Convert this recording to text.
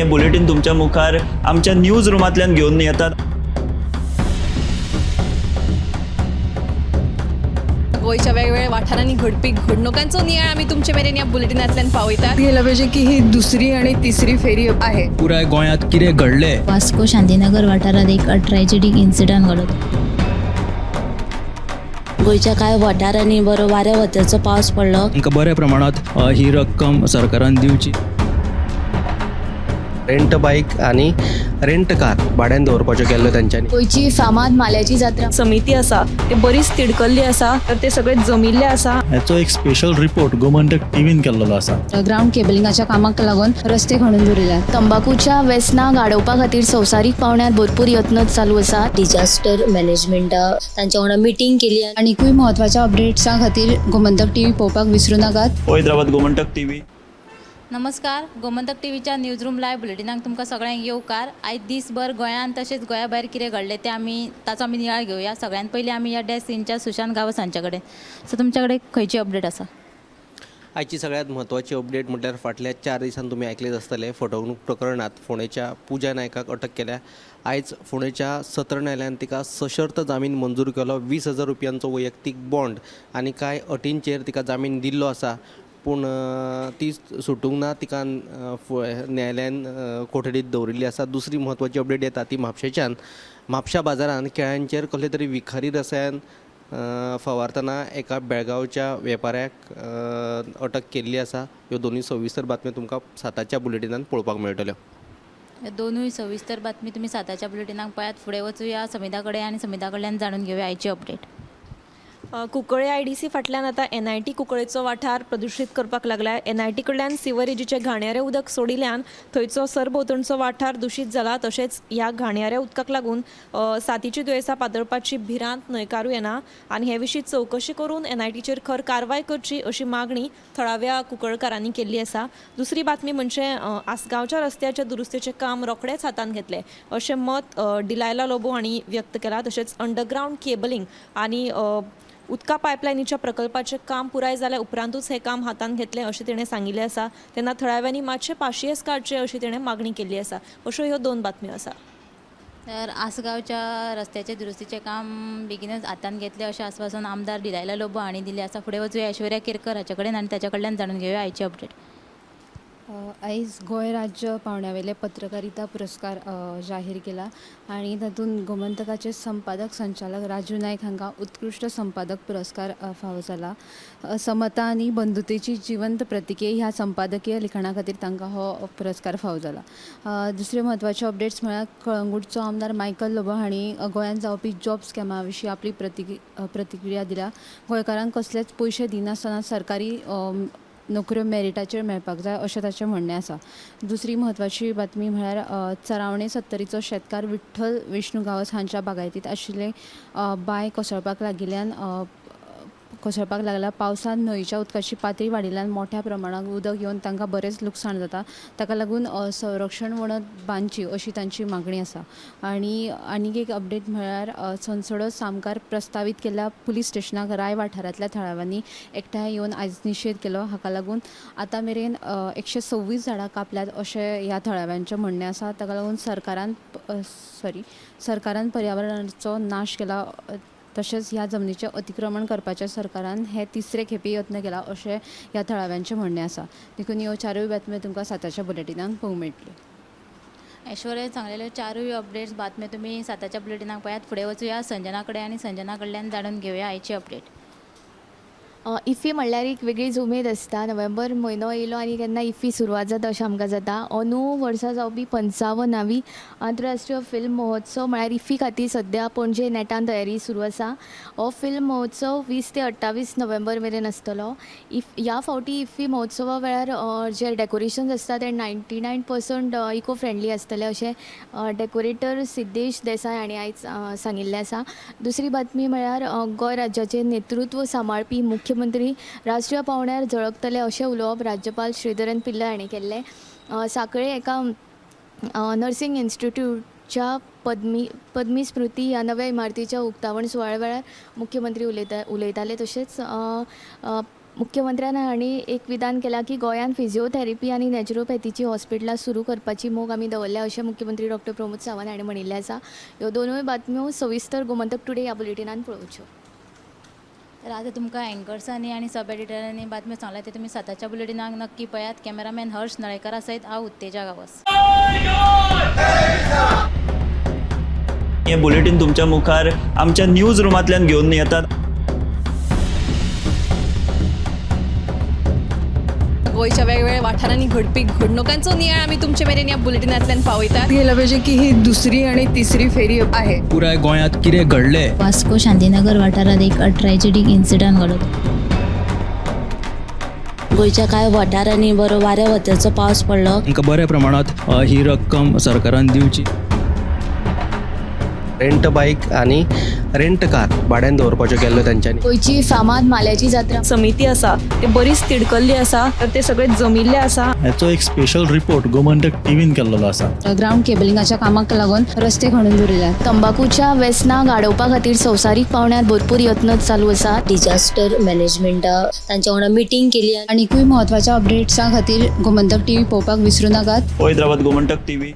हे बुलेटिन तुमच्या मुखार आमच्या न्यूज रूमांतल्यान घेवन येतात. गोयच्या वेगवेगळ्या वाठारांनी घडपी घडणुकांचो नियाळ आमी तुमचे मेरेन ह्या बुलेटिनांतल्यान पावयतात. गेल्या पाहिजे की ही दुसरी आणि तिसरी फेरी आहे. पुराय गोंयांत कितें घडलें. वास्को शांतीनगर वाठारात एक ट्रॅजेडीक इन्सिडंट घडत. गोयच्या कांय वाठारांनी बरो वाऱ्या वताचो पावस पडलो. तांकां बऱ्या प्रमाणात ही रक्कम सरकारान दिवची. रेंट बाईक आणि रेंट कार भाड्यान दवरपाच्यो केल्ल्यो तांच्यांनी. गोयची फामाद माल्याची जात्रा समिती आसा ते बरीच तिडकल्ली आसा, तर ते सगळे जमिल्ले आसा. हाचो एक स्पेशल रिपोर्ट गोमंतक टीव्हीन केल्लो आसा. ग्राउंड केबलिंगाच्या कामाक लागून रस्ते खणून दवरिल्यात. तंबाखूच्या व्यसनां गाडोवपा खातीर संवसारीक पावंड्यार भरपूर यत्न चालू आसा. डिजास्टर मॅनेजमेंटा तांच्या वांगडा मिटींग केली. आनीकूय महत्वाच्या अपडेट्सां खातीर गोमंतक टीव्ही पळोवपाक विसरूं नाकात. पळयत रावात गोमंतक टीव्ही. नमस्कार. गोमंतक टीव्हीच्या न्यूज रूम लायव्ह बुलेटिनाक तुमकां सगळ्यांक येवकार. आयज दीसभर गोंयांत तशेंच गोंया भायर कितें घडलें तें ताचो आमी नियाळ घेवया. सगळ्यात पयलीं आमी ह्या डेस्क सीनच्या सुशांत गावस हांच्या कडेन. सो तुमच्या कडेन खंयची अपडेट आसा? आयची सगळ्यात म्हत्वाची अपडेट म्हटल्यार फाटल्या 4 दिसांनी तुमी आयकलेच आसतले फटवणूक प्रकरणात फोंडेच्या पुजा नायकाक अटक केल्या. आयज फोंडेच्या सत्र न्यायालयान तिका सशर्त जामीन मंजूर केलो. 20,000 रुपयांचो वैयक्तीक बॉन्ड आनी कांय अटींचेर तिका जामीन दिल्लो आसा. पूण ती सुटूंक ना. तिका न्यायालयान कोठडीत दवरिल्ली आसा. दुसरी म्हत्वाची अपडेट येता ती म्हापशेच्यान. म्हापशा बाजारांत केळ्यांचेर कसले तरी विखारी रसायन फवारतना एका बेळगांवच्या वेपाऱ्याक अटक केल्ली आसा. ह्यो दोनूय सविस्तर बातम्यो तुमकां 7च्या बुलेटिनान पळोवपाक मेळटल्यो. दोनूय सविस्तर बातमी तुमी 7च्या बुलेटिनाक पळयात. फुडें वचूया समिता कडेन आनी समिता कडल्यान जाणून घेवया आयची अपडेट. कुंकळे IDC फाटल्यान आतां NIT कुंकळेचो वाठार प्रदुशीत करपाक लागला. NIT कडल्यान सिवरेजीचे घाणयारें उदक सोडिल्ल्यान थंयचो सरभोंवतणचो वाठार दुशीत जाला. तशेंच ह्या घाणयाऱ्या उदकाक लागून साथीची दुयेंसां पातळपाची भिरांत न्हयकारूं येना आनी हे विशीं चवकशी करून NITचेर खर कारवाय करची अशी मागणी थळाव्या कुंकळकारांनी केल्ली आसा. दुसरी बातमी म्हणजे आसगांवच्या रस्त्याच्या दुरुस्तेचें काम रोखडेच हातान घेतलें अशें मत डिलायला लोबो हांणी व्यक्त केलां. तशेंच अंडरग्रावंड केबलिंग आनी उदका पायपलायनीच्या प्रकल्पाचें काम पुराय जाल्या उपरांतूच हें काम हातान घेतलें अशें तिणें सांगिल्लें आसा. तेन्ना थळाव्यांनी मातशें पाशियेस काडचें अशी तिणें मागणी केल्ली आसा. अश्यो ह्यो 2 बातम्यो आसा. तर आसगांवच्या रस्त्याचे दुरुस्तीचें काम बेगीनच हातान घेतलें अशें आस्वासन आमदार डिलायला लोबो हांणी दिलें आसा. फुडें वचूया ऐश्वर्या केरकर हाचे कडेन आनी ताच्या कडल्यान जाणून घेवया आयची अपडेट. आयज गोंय राज्य पावंड्यावेले पत्रकारिता पुरस्कार जाहीर केला आणि तातूंत गोमंतकाचे संपादक संचालक राजू नायक हांकां उत्कृश्ट संपादक पुरस्कार फावो जाला. समता आनी बंधुतेची जिवंत प्रतिके ह्या संपादकीय लिखणा खातीर तांकां हो पुरस्कार फावो जाला. दुसरे म्हत्वाचे अपडेट्स म्हळ्यार कळंगूटचो आमदार मायकल लोबो हांणी गोंयांत जावपी जॉब स्कॅमा विशीं आपली प्रतिक्रिया दिल्या. गोंयकारांक कसलेच पयशे दिनासतना सरकारी नोकऱ्यो मेरिटाचेर मेळपाक जाय अशें ताचें म्हणणें आसा. दुसरी म्हत्वाची बातमी म्हळ्यार चरावणे सत्तरीचो शेतकार विठ्ठल विष्णू गांवस हांच्या बागायतीत आशिल्ले बांय कोसळपाक लागला. पावसान न्हंयच्या उदकाची पातळी वाडिल्ल्यान मोठ्या प्रमाणात उदक येवन तांकां बरेंच लुकसाण जाता. ताका लागून संरक्षण वणत बांदची अशी तांची मागणी आसा. आनीक एक अपडेट म्हळ्यार संसद सामकार प्रस्तावीत केल्ल्या पुलीस स्टेशनाक राय वाठारांतल्या थळाव्यांनी एकठांय येवन आयज निशेध केलो. हाका लागून आतां मेरेन 126 झाडां कापल्यात अशें ह्या थळाव्यांचें म्हणणें आसा. ताका लागून सरकारान पर्यावरणाचो नाश केला. तशेंच ह्या जमनीचें अतिक्रमण करपाचें सरकारान हे तिसरे खेपे यत्न केला अशें ह्या थळाव्यांचें म्हणणें आसा. देखून ह्यो 4 बातम्यो तुमकां 7च्या बुलेटिनान पळोवंक मेळटल्यो. ऐश्वर्या सांगलेल्यो 4 अपडेट्स बातम्यो तुमी 7च्या बुलेटिनाक पळयात. फुडें वचूया संजना कडेन आनी संजना कडल्यान जाणून घेवया आयची अपडेट. इफ्फी म्हणल्यार एक वेगळीच उमेद आसता. नोव्हेंबर म्हयनो येयलो आनी केन्ना इफ्फी सुरवात जाता अशें आमकां जाता. अंदू वर्सा जावपी 55वी आंतरराष्ट्रीय फिल्म महोत्सव म्हळ्यार इफ्फी खातीर सद्या पणजे नेटान तयारी सुरू आसा. हो फिल्म महोत्सव 20 ते 28 नोव्हेंबर मेरेन आसतलो. ह्या फावटी इफ्फी महोत्सवा वेळार जे डेकोरेशन्स आसता ते 99% इको फ्रेंडली आसतले अशें डेकोरेटर सिद्धेश देसाय हांणी आयज सांगिल्लें आसा. दुसरी बातमी म्हळ्यार गोंय राज्याचें नेतृत्व सांबाळपी मुख्यमंत्री राष्ट्रीय पावंड्यार झळकतले अशें उलोवप राज्यपाल श्रीधरन पिल्लय हांणी केल्लें. सांखळे एका नर्सिंग इन्स्टिट्यूटच्या पद्मी स्मृती ह्या नव्या इमारतीच्या उक्तावण सुवाळ्या वेळार मुख्यमंत्री उलयताले. तशेंच मुख्यमंत्र्यान हांणी एक विधान केला की गोंयांत फिजिओथेरपी आनी नॅचरोपॅथीची हॉस्पिटलां सुरू करपाची मोग आमी दवरल्या अशें मुख्यमंत्री डॉक्टर प्रमोद सावंत हांणी म्हणिल्लें आसा. ह्यो दोनूय बातम्यो सविस्तर गोमंतक टुडे ह्या बुलेटिनान पळोवच्यो. तर आता तुमकां अँकर्सांनी आणि सब एडिटरांनी बातम्यो सांगल्या ते तुम्ही सताच्या बुलेटिनाक नक्की पळयात. कॅमेरामॅन हर्ष नळेकरा सयत हांव उत्तेजा गावस. हे बुलेटिन तुमच्या मुखार आमच्या न्यूज रुमांतल्यान घेऊन येतात. गोंयच्या वेगवेगळ्या वाठारांनी घडपी घडणुकांचो नियाळ आमी तुमचे मेरेन ह्या बुलेटिनांतल्यान पावयतात. गेलं पाहिजे की ही दुसरी आणि तिसरी फेरी आहे. पुराय गोंयांत कितें घडलें वास्को शांतीनगर वाठारात एक ट्रॅजेडीक इन्सिडंट घडत. गोंयच्या कांय वाठारांनी बरो वाऱ्या वत्याचो पावस पडलो. तांकां बऱ्या प्रमाणात ही रक्कम सरकारान दिवची. रेंट बाईक आणि रेंट कार भाड्यान दवरपाच्यो केल्ल्यो तांच्यांनी. गोंयची फामाद माल्याची जात्रा समिती आसा ते बरीच तिडकल्ली आसा तर ते सगळे जमिल्ले आसा. ह्याचो एक स्पेशल रिपोर्ट गोमंतक टीव्हीन केल्लो आसा. ग्राउंड केबलिंगाच्या कामाक लागून रस्ते खणून दवरिल्यात. तंबाखूच्या व्यसनां गाडोवपा खातीर संवसारीक पावंड्यार भरपूर यत्न चालू आसात. डिजास्टर मॅनेजमेंटा तांच्या वांगडा मिटींग केली. आनीकूय म्हत्वाच्या अपडेट्सां खातीर गोमंतक टीव्ही पळोवपाक विसरूं नाकात. पळयत रावात गोमंतक टीव्ही.